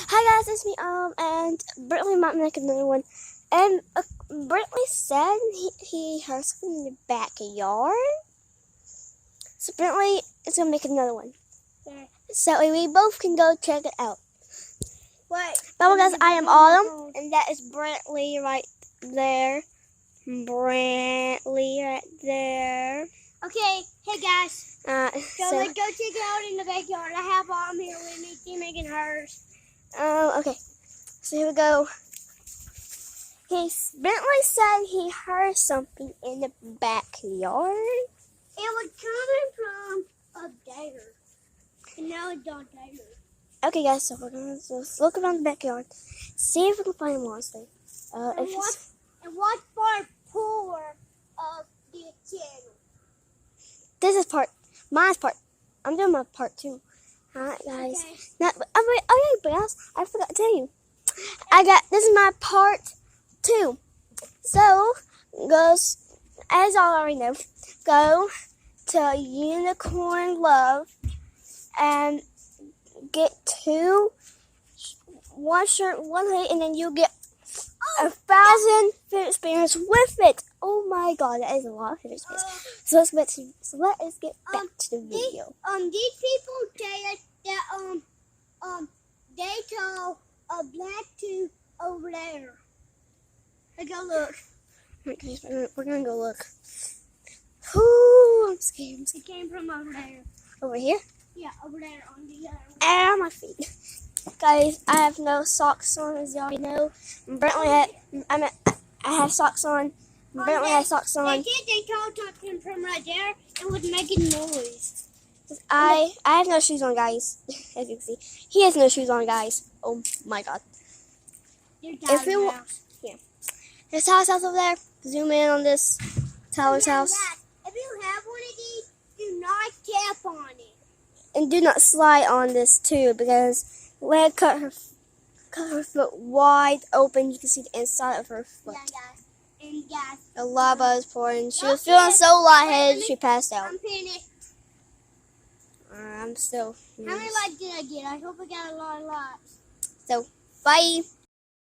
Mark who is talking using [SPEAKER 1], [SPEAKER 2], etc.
[SPEAKER 1] Hi guys, it's me, and Brentley might make another one. And Brentley said he heard something in the backyard. So Brentley is gonna make another one.
[SPEAKER 2] Yeah.
[SPEAKER 1] So we both can go check it out.
[SPEAKER 2] Wait.
[SPEAKER 1] But guys, I am Autumn, and that is Brentley right there. Brentley right there.
[SPEAKER 2] Okay, hey guys. So let's go check it out in the backyard. I have Autumn here with me. She's making hers.
[SPEAKER 1] Okay. So here we go. Bentley said he heard something in the backyard.
[SPEAKER 2] It was coming from up there. And now it's down there.
[SPEAKER 1] Okay, guys, so we're going to just look around the backyard, see if we can find a monster.
[SPEAKER 2] And watch part 4 of the channel.
[SPEAKER 1] This is mine's part. I'm doing my part 2. Alright, guys.
[SPEAKER 2] Okay.
[SPEAKER 1] Now, but guys, I forgot to tell you. This is my part 2. So, as y'all already know, go to Unicorn Love and get one shirt, one hoodie, and then you get 1,000 favorite spinners with it. Oh my god, that is a lot of favorite spinners. So let us get back to the video.
[SPEAKER 2] These people said that they saw a black tooth over there. Let's go look.
[SPEAKER 1] Alright guys, we're gonna go look. Ooh, I'm scared.
[SPEAKER 2] It came from over there.
[SPEAKER 1] Over here?
[SPEAKER 2] Yeah, over there on the other one.
[SPEAKER 1] And on my feet. Guys, I have no socks on, as you already know. I have socks on. Bentley has socks on.
[SPEAKER 2] They told something from right there and was making noise.
[SPEAKER 1] I have no shoes on, guys. As you can see, he has no shoes on, guys. Oh my god. If we want, there's Tyler's house over there. Zoom in on this Tyler's house.
[SPEAKER 2] If you have one of these, do not tap on it.
[SPEAKER 1] And do not slide on this too, because when I cut her foot wide open, you can see the inside of her foot.
[SPEAKER 2] Yeah, guys. And guys,
[SPEAKER 1] The lava is pouring. She was feeling so lightheaded, she passed out.
[SPEAKER 2] I'm finished.
[SPEAKER 1] I'm still.
[SPEAKER 2] How many likes did I get? I hope I got a lot of likes.
[SPEAKER 1] So, bye.